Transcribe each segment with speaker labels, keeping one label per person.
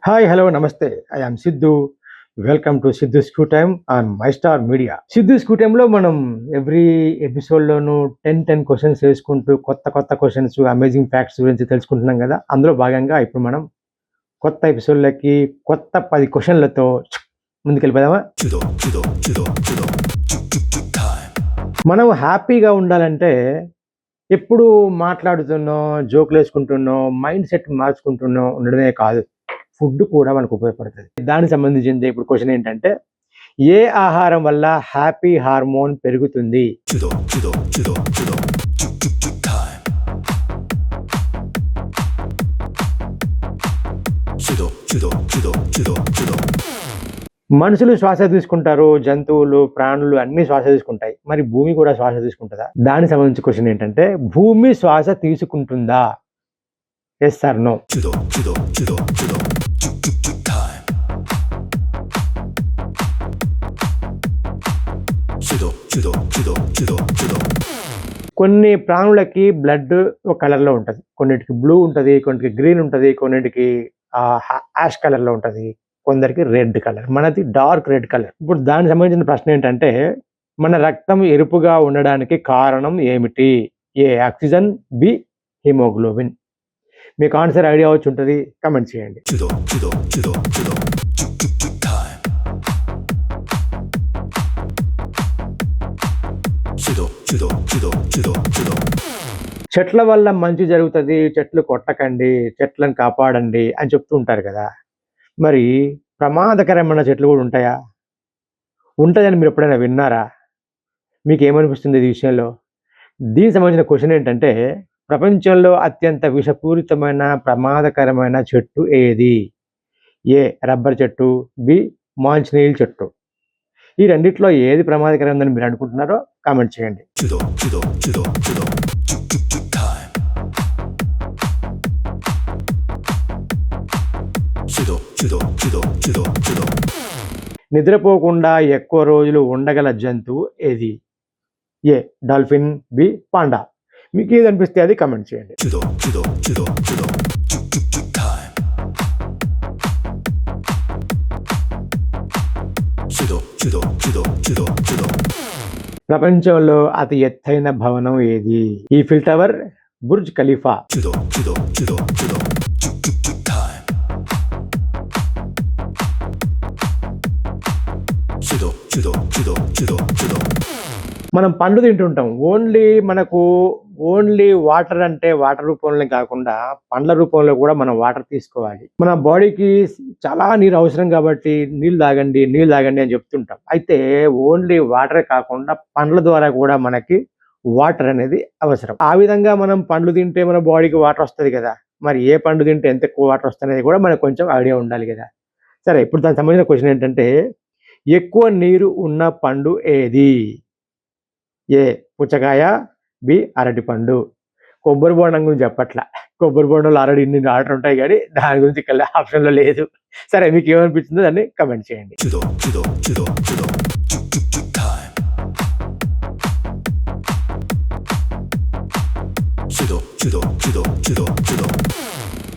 Speaker 1: Hi hello namaste. I am Siddhu. Welcome to Siddhu స్కూ time on my star media. Siddhu స్కూ టైమ్‌లో మనం ఎవ్రీ ఎపిసోడ్‌లోనూ 10 క్వెషన్స్ వేసుకుంటూ కొత్త క్వెషన్స్, అమేజింగ్ ఫ్యాక్ట్స్ గురించి తెలుసుకుంటున్నాం గదా! అందులో భాగంగా ఇప్పుడు మనం కొత్త ఎపిసోడ్‌లకి కొత్త 10 క్వెషన్‌లతో ముందుకెళ్ళిపోదామా? మనం హ్యాపీగా ఉండాలంటే ఎప్పుడూ మాట్లాడుతున్నో, జోకులేసుకుంటున్నో, మైండ్ సెట్ మార్చుకుంటున్నో ఉండడమే కాదు. ఫుడ్ కూడా మనకు ఉపయోగపడుతది. దానికి సంబంధించింది ఇప్పుడు క్వెషన్ ఏంటంటే, ఏ ఆహారం వల్ల హ్యాపీ హార్మోన్ పెరుగుతుంది? మనుషులు శ్వాస తీసుకుంటారు, జంతువులు, ప్రాణులు అన్నీ శ్వాస తీసుకుంటాయి. మరి భూమి కూడా శ్వాస తీసుకుంటదా? దానికి సంబంధించిన క్వెషన్ ఏంటంటే, భూమి శ్వాస తీసుకుంటుందా? Yes or no? కొన్ని ప్రాణులకి బ్లడ్ ఒక కలర్‌లో ఉంటది. కొన్నిటికి బ్లూ ఉంటది, కొన్నిటికి గ్రీన్ ఉంటది, కొన్నిటికి యాష్ కలర్‌లో ఉంటది. కొందరికి రెడ్ కలర్. మనది డార్క్ రెడ్ కలర్. ఇప్పుడు దానికి సంబంధించిన ప్రశ్న ఏంటంటే, మన రక్తం ఎరుపుగా ఉండడానికి కారణం ఏమిటి? ఏ ఆక్సిజన్, బి హిమోగ్లోబిన్. మీకు ఆన్సర్ ఐడియా వచ్చి ఉంటది. కామెంట్ చేయండి. చెట్ల వల్ల మంచి జరుగుతది. చెట్లు కొట్టకండి, చెట్లను కాపాడండి అని చెప్తూ ఉంటారు కదా! మరి ప్రమాదకరమైన చెట్లు కూడా ఉంటాయా? ఉంటదని మీరు ఎప్పుడైనా విన్నారా? మీకేమనిపిస్తుంది ఈ విషయంలో? దీనికి సంబంధించిన క్వెషన్ ఏంటంటే, ప్రపంచంలో అత్యంత విషపూరితమైన, ప్రమాదకరమైన చెట్టు ఏది? ఏ రబ్బర్ చెట్టు, బి మాంచినీల్ చెట్టు. ఈ రెండిట్లో ఏది ప్రమాదకరమైనదని మీరు అనుకుంటున్నారో కామెంట్ చేయండి. నిద్రపోకుండా ఎక్కువ రోజులు ఉండగల జంతువు ఏది? ఏ డాల్ఫిన్, బి పాండా. మీకు ఏది అనిపిస్తే అది కామెంట్ చేయండి. ప్రపంచంలో అతి ఎత్తైన భవనం ఏది? Eiffel tower, Burj Khalifa. మనం పండ్లు తింటుంటాం. ఓన్లీ వాటర్ అంటే వాటర్ రూపంలో కాకుండా పండ్ల రూపంలో కూడా మనం వాటర్ తీసుకోవాలి. మన బాడీకి చాలా నీరు అవసరం కాబట్టి నీళ్ళు తాగండి అని చెప్తుంటాం. అయితే ఓన్లీ వాటరే కాకుండా పండ్ల ద్వారా కూడా మనకి వాటర్ అనేది అవసరం. ఆ విధంగా మనం పండ్లు తింటే మన బాడీకి వాటర్ వస్తది కదా! మరి ఏ పండు తింటే ఎంత ఎక్కువ వాటర్ వస్తదనేది కూడా మనకు కొంచెం ఐడియా ఉండాలి కదా! సరే, ఇప్పుడు దానికి సంబంధించిన క్వెషన్ ఏంటంటే, ఎక్కువ నీరు ఉన్న పండు ఏది? ఏ పుచ్చకాయ, బి అరటిపండు. కొబ్బరి బోండం గురించి చెప్పట్ల. కొబ్బరి బోండంలో ఆల్రెడీ ఇన్ని వాటర్ ఉంటాయి గానీ దాని గురించి ఇక్కడ ఆప్షన్‌లో లేదు. సరే, మీకేమనిపించిందో దాన్ని కామెంట్ చేయండి.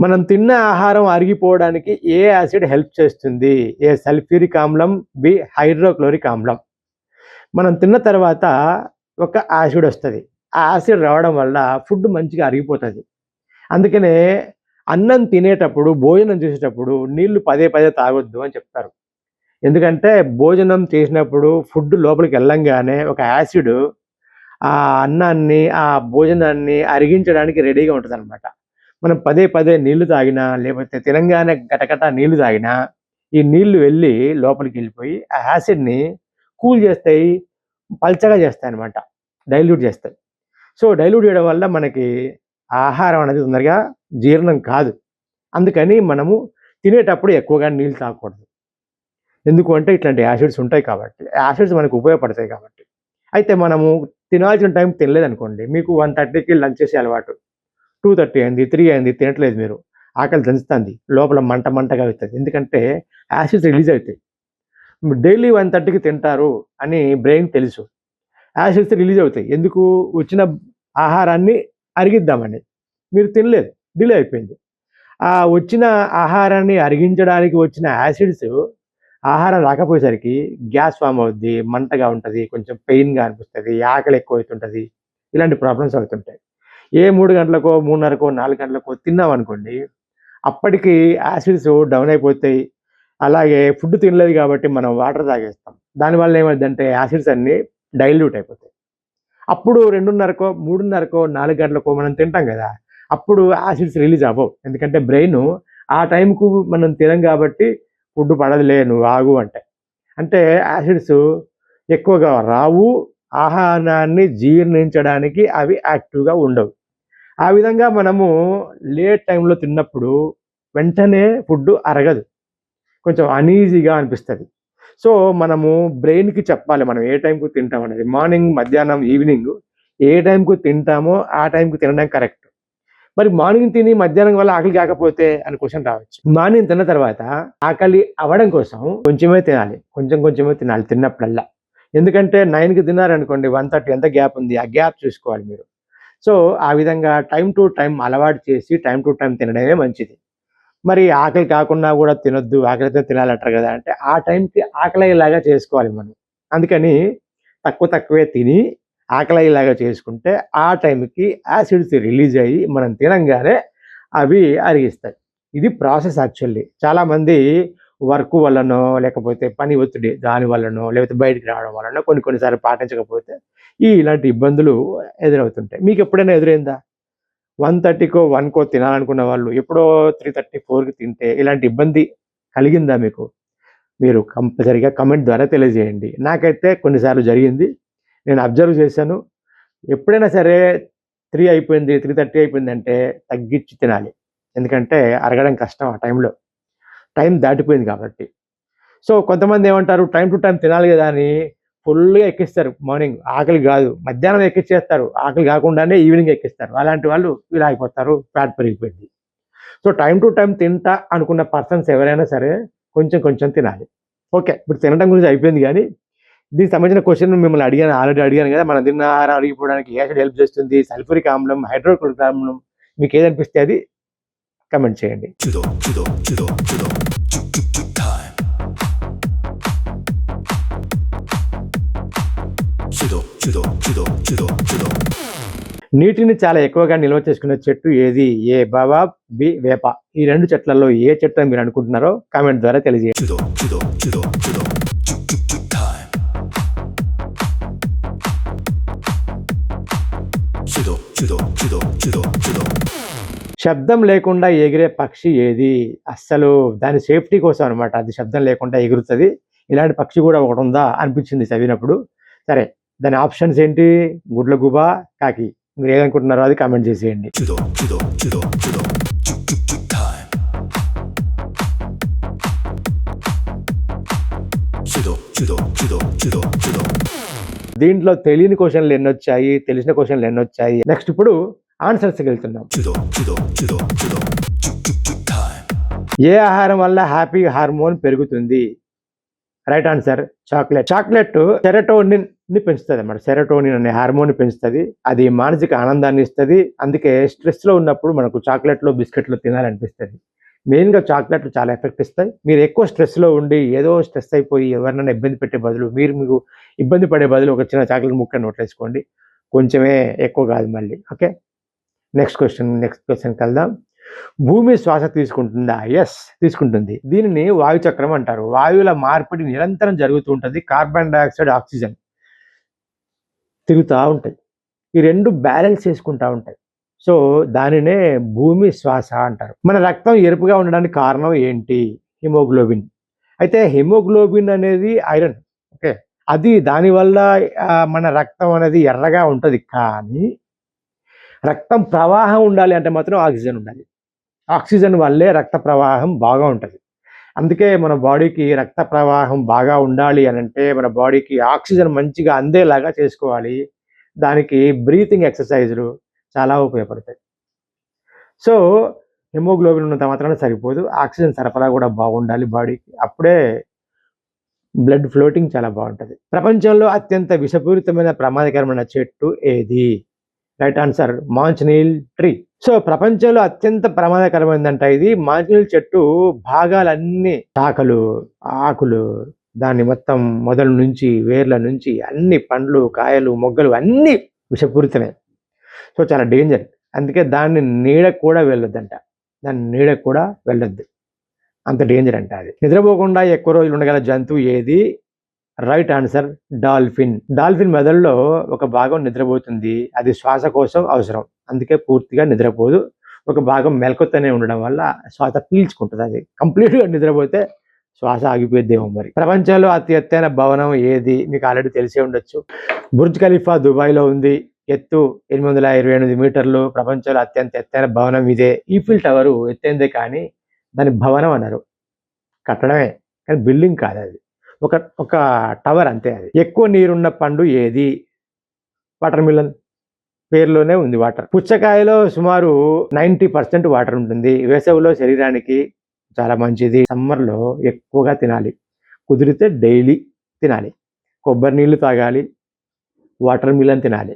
Speaker 1: మనం తిన్న ఆహారం అరిగిపోవడానికి ఏ యాసిడ్ హెల్ప్ చేస్తుంది? ఏ సల్ఫ్యూరిక్ ఆమ్లం, బి హైడ్రోక్లోరిక్ ఆమ్లం. మనం తిన్న తర్వాత ఒక యాసిడ్ వస్తది. ఆ యాసిడ్ రావడం వల్ల ఫుడ్ మంచిగా అరిగిపోతది. అందుకనే అన్నం తినేటప్పుడు, భోజనం చేసేటప్పుడు నీళ్లు పదే తాగొద్దు అని చెప్తారు. ఎందుకంటే భోజనం చేసినప్పుడు ఫుడ్ లోపలికెళ్ళంగానే ఒక యాసిడ్ ఆ అన్నాన్ని, ఆ భోజనాన్ని అరిగించడానికి రెడీగా ఉంటదనమాట. మనం పదే నీళ్లు తాగినా, లేకపోతే తినంగానే గటగట నీళ్లు తాగినా, ఈ నీళ్లు వెళ్ళి లోపలికెళ్ళిపోయి ఆ యాసిడ్‌ని కూల్ చేస్తాయి, పల్చగా చేస్తాయనమాట. డైల్యూట్ చేస్తాయి. సో, డైల్యూట్ చేయడం వల్ల మనకి ఆహారం అనేది తొందరగా జీర్ణం కాదు. అందుకని మనము తినేటప్పుడు ఎక్కువగా నీళ్ళు తాగకూడదు. ఎందుకు అంటే ఇట్లాంటి యాసిడ్స్ ఉంటాయి కాబట్టి. యాసిడ్స్ మనకు ఉపయోగపడతాయి కాబట్టి. అయితే మనము తినాల్సిన టైంకి తినలేదనుకోండి, మీకు 1:30కి లంచ్ చేసే అలవాటు. 2:30 అయింది, 3 అయింది, తినట్లేదు మీరు. ఆకలి దంచుతాంది. లోపల మంటగా అవుతది. ఎందుకంటే యాసిడ్స్ రిలీజ్ అవుతాయి. డైలీ 1:30కి తింటారు అని బ్రెయిన్‌కి తెలుసు. యాసిడ్స్ రిలీజ్ అవుతాయి. ఎందుకు? వచ్చిన ఆహారాన్ని అరిగిద్దామని. మీరు తినలేదు. డిలే అయిపోయింది. ఆ వచ్చిన ఆహారాన్ని అరిగించడానికి వచ్చిన యాసిడ్స్ ఆహారం రాకపోయేసరికి గ్యాస్ ఫార్మ్ అవుద్ది, మంటగా ఉంటది, కొంచెం పెయిన్‌గా అనిపిస్తది, ఆకలి ఎక్కువైతుంటది. ఇలాంటి ప్రాబ్లమ్స్ అవుతుంటాయి. ఏ 3 గంటలకో, 3:30కో, 4 గంటలకో తిన్నామనుకోండి, అప్పటికి యాసిడ్స్ డౌన్ అయిపోతాయి. అలాగే ఫుడ్ తినలేదు కాబట్టి మనం వాటర్ తాగేస్తాం. దానివల్ల ఏమైద్దంటే యాసిడ్స్ అన్నీ డైల్యూట్ అయిపోతాయి. అప్పుడు 2:30కో, 3:30కో, 4 గంటలకో మనం తింటాం గదా! అప్పుడు యాసిడ్స్ రిలీజ్ అవ్వవు. ఎందుకంటే బ్రెయిను ఆ టైంకు మనం తినం గాబట్టి ఫుడ్ పడదులే నువ్వు ఆగు అంటే. అంటే యాసిడ్స్ ఎక్కువగా రావు. ఆహారాన్ని జీర్ణించడానికి అవి యాక్టివ్‌గా ఉండవు. ఆ విధంగా మనము లేట్ టైమ్‌లో తిన్నప్పుడు వెంటనే ఫుడ్డు అరగదు. కొంచెం అనీజీగా అనిపిస్తది. సో, మనము బ్రెయిన్‌కి చెప్పాలి మనం ఏ టైంకి తింటామనేది. మార్నింగ్, మధ్యాహ్నం, ఈవినింగ్ ఏ టైంకి తింటామో ఆ టైంకి తినడం కరెక్ట్. మరి మార్నింగ్ తిని మధ్యాహ్నం వల్ల ఆకలి కాకపోతే అని క్వెషన్ రావచ్చు. మార్నింగ్ తిన్న తర్వాత ఆకలి అవ్వడం కోసం కొంచెమే తినాలి. కొంచెం కొంచెమే తినాలి తిన్నప్పుడల్లా. ఎందుకంటే 9కి తిన్నారనుకోండి 1:30 ఎంత గ్యాప్ ఉంది. ఆ గ్యాప్ చూసుకోవాలి మీరు. సో, ఆ విధంగా టైమ్ టు టైమ్ అలవాటు చేసి టైమ్ టు టైమ్ తినడమే మంచిది. మరి ఆకలి కాకున్నా గూడా తినొద్దు. ఆకలితో తినాలంటారు గదా! అంటే ఆ టైంకి ఆకలయ్యేలాగా చేసుకోవాలి మనం. అందుకని తక్కువే తిని ఆకలయ్యేలాగా చేసుకుంటే ఆ టైంకి యాసిడ్స్ రిలీజ్ అయ్యి మనం తినంగానే అవి అరిగిస్తాయి. ఇది ప్రాసెస్ యాక్చువల్లీ. చాలామంది వర్క్ వల్లనో, లేకపోతే పని ఒత్తిడి దాని వల్లనో, లేకపోతే బయటికి రావడం వల్లనో కొన్ని సార్లు పాటించకపోతే ఇలాంటి ఇబ్బందులు ఎదురవుతుంటాయి. మీకెప్పుడైనా ఎదురైందా? 1:30కో, 1కో తినాలనుకున్న వాళ్ళు ఎప్పుడో 3:30, 4కి తింటే ఇలాంటి ఇబ్బంది కలిగిందా మీకు? మీరు కంపల్సరీగా కామెంట్ ద్వారా తెలియజేయండి. నాకైతే కొన్ని సార్లు జరిగింది. నేను అబ్జర్వ్ చేశాను. ఎప్పుడైనా సరే 3 అయిపోయింది, 3:30 అయిపోయిందంటే తగ్గించి తినాలి. ఎందుకంటే అరగడం కష్టం ఆ టైంలో. టైం దాటిపోయింది కాబట్టి. సో, కొంతమందేమంటారు టైమ్ టు టైమ్ తినాలి గదా! అని ఫుల్‌గా ఎక్కిస్తారు మార్నింగ్. ఆకలి గాదు. మధ్యాహ్నం ఎక్కిచ్చేస్తారు. ఆకలి గాకుండానే ఈవినింగ్ ఎక్కిస్తారు. అలాంటి వాళ్ళు ఇలా అయిపోతారు. ఫ్యాట్ పెరిగిపోయిద్ది. సో, టైమ్ టు టైమ్ తింటా అనుకున్న పర్సన్స్ ఎవరైనా సరే కొంచెం తినాలి. ఓకే. ఇప్పుడు తినడం గురించి అయిపోయింది గానీ, దీనికి సంబంధించిన క్వెషన్ మిమ్మల్ని ఆల్రెడీ అడిగాను గదా! మనం తిన్న ఆహారం అరిగిపోవడానికి ఏ యాసిడ్ హెల్ప్ చేస్తుంది? సల్ఫ్యూరిక్ ఆమ్లం, హైడ్రోక్లోరిక్ ఆమ్లం మీకేదనిపిస్తే అది కామెంట్ చేయండి. నీటిని చాలా ఎక్కువగా నిల్వ చేసుకునే చెట్టు ఏది? ఏ బాబాబ్, బి వేప. ఈ 2 చెట్లలో ఏ చెట్టు అని మీరనుకుంటున్నారో కామెంట్ ద్వారా తెలియజేయండి. శబ్దం లేకుండా ఎగిరే పక్షి ఏది? అస్సలు దాని సేఫ్టీ కోసం అనమాట. అది శబ్దం లేకుండా ఎగురుతది. ఇలాంటి పక్షి గూడా ఒకటుందా అనిపించింది చదివినప్పుడు. సరే, దాని ఆప్షన్స్ ఏంటి? గుడ్లగూబ, కాకి. మీరేదనుకుంటున్నారో అది కామెంట్ చేసేయండి. దీంట్లో తెలియని క్వెషన్‌లు ఎన్నొచ్చాయి? తెలిసిన క్వెషన్‌లు ఎన్నొచ్చాయి? నెక్స్ట్ ఇప్పుడు ఆన్సర్స్‌కెళ్తున్నాం. ఏ ఆహారం వల్ల హ్యాపీ హార్మోన్ పెరుగుతుంది? Right answer chocolate. చాక్లెట్ సెరోటోనిన్‌ని పెంచుతదన్నమాట. సెరోటోనిన్ అనే హార్మోన్‌ని పెంచుతది. అది మానసిక ఆనందాన్ని ఇస్తది. అందుకే స్ట్రెస్‌లో ఉన్నప్పుడు మనకు చాక్లెట్‌లు, బిస్కెట్‌లు తినాలనిపిస్తది. మెయిన్‌గా చాక్లెట్‌లు చాలా ఎఫెక్ట్ ఇస్తాయి. మీరు ఎక్కువ స్ట్రెస్‌లో ఉండి ఏదో స్ట్రెస్ అయిపోయి ఎవరినైనా ఇబ్బంది పెట్టే బదులు మీకు ఇబ్బంది పడే బదులు ఒక చిన్న చాక్లెట్ ముక్క నోట్లేసుకోండి. కొంచెమే ఎక్కువ కాదు మళ్ళీ. ఓకే. నెక్స్ట్ క్వెషన్‌కెళ్దాం. భూమి శ్వాస తీసుకుంటుందా? యెస్, తీసుకుంటుంది. దీనిని వాయు చక్రం అంటారు. వాయువుల మార్పిడి నిరంతరం జరుగుతూ ఉంటది. కార్బన్ డయాక్సైడ్, ఆక్సిజన్ తిరుగుతా ఉంటాయి. ఈ 2 బ్యాలెన్స్ చేసుకుంటా ఉంటాయి. సో, దానినే భూమి శ్వాస అంటారు. మన రక్తం ఎరుపుగా ఉండడానికి కారణం ఏంటి? హిమోగ్లోబిన్. అయితే హిమోగ్లోబిన్ అనేది ఐరన్. ఓకే. అది దానివల్ల మన రక్తం అనేది ఎర్రగా ఉంటది. కానీ రక్తం ప్రవాహం ఉండాలి అంటే మాత్రం ఆక్సిజన్ ఉండాలి. ఆక్సిజన్ వల్లే రక్త ప్రవాహం బాగా ఉంటది. అందుకే మన బాడీకి రక్త ప్రవాహం బాగా ఉండాలి అనంటే మన బాడీకి ఆక్సిజన్ మంచిగా అందేలాగా చేసుకోవాలి. దానికి బ్రీతింగ్ ఎక్సర్‌సైజులు చాలా ఉపయోగపడతాయి. సో, హిమోగ్లోబిన్ ఉన్నంత మాత్రాన సరిపోదు. ఆక్సిజన్ సరఫరా గూడా బాగుండాలి బాడీకి. అప్పుడే బ్లడ్ ఫ్లోటింగ్ చాలా బావుంటది. ప్రపంచంలో అత్యంత విషపూరితమైన ప్రమాదకరమైన చెట్టు ఏది? Right answer manchineel tree. So ప్రపంచంలో అత్యంత ప్రమాదకరమైందంట ఇది. మాంచ్నీల్ చెట్టు భాగాలన్నీ శాఖలు, ఆకులు, దాన్ని మొత్తం మొదలు నుంచి వేర్ల నుంచి అన్ని పండ్లు, కాయలు, మొగ్గలు అన్నీ విషపూరితమే. సో చాలా డేంజర్. అందుకే దాన్ని నీడకు కూడా వెళ్ళొద్దంట. దాన్ని నీడకు కూడా వెళ్ళొద్దు, అంత డేంజర్ అంట అది. నిద్రపోకుండా ఎక్కువ రోజులు ఉండగల జంతువు ఏది? Right answer dolphin. డాల్ఫిన్ మెదడులో ఒక భాగం నిద్రపోతుంది, అది శ్వాస కోసం అవసరం, అందుకే పూర్తిగా నిద్రపోదు. ఒక భాగం మెలకుతూనే ఉండడం వల్ల శ్వాస పీల్చుకుంటుంది. అది కంప్లీట్గా నిద్రపోతే శ్వాస ఆగిపోద్దేమో మరి. ప్రపంచంలో అతి ఎత్తైన భవనం ఏది? మీకు ఆల్రెడీ తెలిసే ఉండొచ్చు. బుర్జ్ ఖలీఫా దుబాయ్లో ఉంది. ఎత్తు 828 మీటర్లు. ప్రపంచంలో అత్యంత ఎత్తైన భవనం ఇదే. ఈఫిల్ టవర్ ఎత్తైందే కానీ దాని భవనం అన్నారు, కట్టడమే కానీ బిల్డింగ్ కాదు అది, ఒక టవర్ అంతే. అది ఎక్కువ నీరున్న పండు ఏది? వాటర్ మిలన్, పేరులోనే ఉంది వాటర్. పుచ్చకాయలో సుమారు 90% వాటర్ ఉంటుంది. వేసవిలో శరీరానికి చాలా మంచిది. సమ్మర్లో ఎక్కువగా తినాలి, కుదిరితే డైలీ తినాలి. కొబ్బరి నీళ్ళు తాగాలి, వాటర్ మిలన్ తినాలి.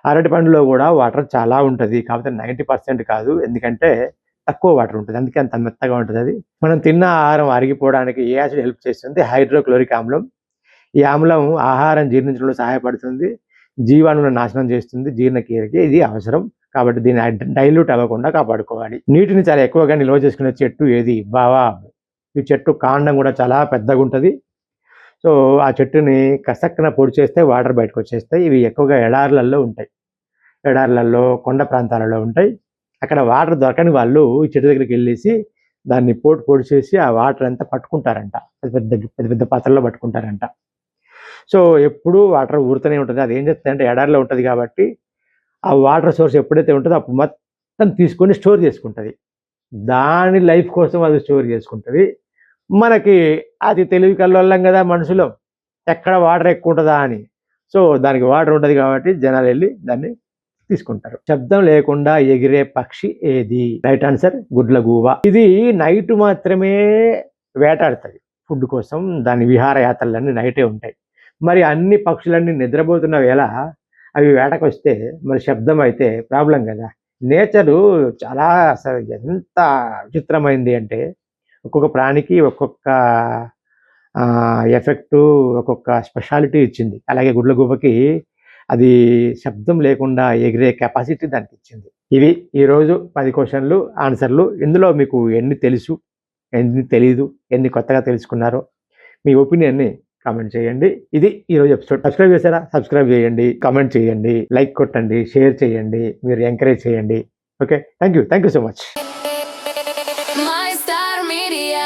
Speaker 1: అరటి పండులో కూడా వాటర్ చాలా ఉంటుంది, కాకపోతే 90% కాదు, ఎందుకంటే తక్కువ వాటర్ ఉంటుంది, అందుకే అంత మెత్తగా ఉంటుంది అది. మనం తిన్న ఆహారం అరిగిపోవడానికి ఏ యాసిడ్ హెల్ప్ చేస్తుంది? హైడ్రోక్లోరిక్ ఆమ్లం. ఈ ఆమ్లం ఆహారం జీర్ణించడంలో సహాయపడుతుంది, జీవాణువులను నాశనం చేస్తుంది, జీర్ణక్రియకి ఇది అవసరం, కాబట్టి దీన్ని డైల్యూట్ అవ్వకుండా కాపాడుకోవాలి. నీటిని చాలా ఎక్కువగా నిల్వ చేసుకునే చెట్టు ఏది? బావా. ఈ చెట్టు కాండం కూడా చాలా పెద్దగా ఉంటుంది. సో ఆ చెట్టుని కసక్కన పొడి చేస్తే వాటర్ బయటకు వచ్చేస్తాయి. ఇవి ఎక్కువగా ఎడారులలో ఉంటాయి, ఎడారులలో కొండ ప్రాంతాలలో ఉంటాయి. అక్కడ వాటర్ దొరకని వాళ్ళు ఈ చెట్టు దగ్గరికి వెళ్ళేసి దాన్ని పొడి చేసి ఆ వాటర్ అంతా పట్టుకుంటారంట, పెద్ద పెద్ద పాత్రలో పట్టుకుంటారంట. సో ఎప్పుడూ వాటర్ ఊరుతూనే ఉంటుంది. అది ఏం చేస్తుందంటే ఎడారిలో ఉంటుంది కాబట్టి ఆ వాటర్ సోర్స్ ఎప్పుడైతే ఉంటుందో అప్పుడు మొత్తం తీసుకొని స్టోర్ చేసుకుంటుంది. దాని లైఫ్ కోసం అది స్టోర్ చేసుకుంటుంది. మనకి అది తెలివి కల్లోళ్ళం కదా మనుషులు, ఎక్కడ వాటర్ ఎక్కువ ఉంటుందా అని. సో దానికి వాటర్ ఉంటుంది కాబట్టి జనాలు వెళ్ళి దాన్ని తీసుకుంటారు. శబ్దం లేకుండా ఎగిరే పక్షి ఏది? రైట్ ఆన్సర్ గుడ్లగూబ. ఇది నైట్ మాత్రమే వేటాడుతుంది ఫుడ్ కోసం, దాని విహారయాత్రలన్నీ నైటే ఉంటాయి. మరి అన్ని పక్షులన్నీ నిద్రపోతున్న వేళ అవి వేటకు వస్తే మరి శబ్దం అయితే ప్రాబ్లం కదా. నేచరు చాలా అసలు ఎంత విచిత్రమైంది అంటే ఒక్కొక్క ప్రాణికి ఒక్కొక్క ఎఫెక్టు, ఒక్కొక్క స్పెషాలిటీ ఇచ్చింది. అలాగే గుడ్లగూబకి అది శబ్దం లేకుండా ఎగిరే కెపాసిటీ దానికి ఇచ్చింది. ఇవి ఈరోజు 10 క్వశ్చన్లు, ఆన్సర్లు. ఇందులో మీకు ఎన్ని తెలుసు, ఎన్ని తెలీదు, ఎన్ని కొత్తగా తెలుసుకున్నారో మీ ఒపీనియన్ని కామెంట్ చేయండి. ఇది ఈరోజు ఎపిసోడ్. సబ్స్క్రైబ్ చేశారా? సబ్స్క్రైబ్ చేయండి, కామెంట్ చేయండి, లైక్ కొట్టండి, షేర్ చేయండి, మీరు ఎంకరేజ్ చేయండి. Okay, thank you so much.
Speaker 2: My Star Media.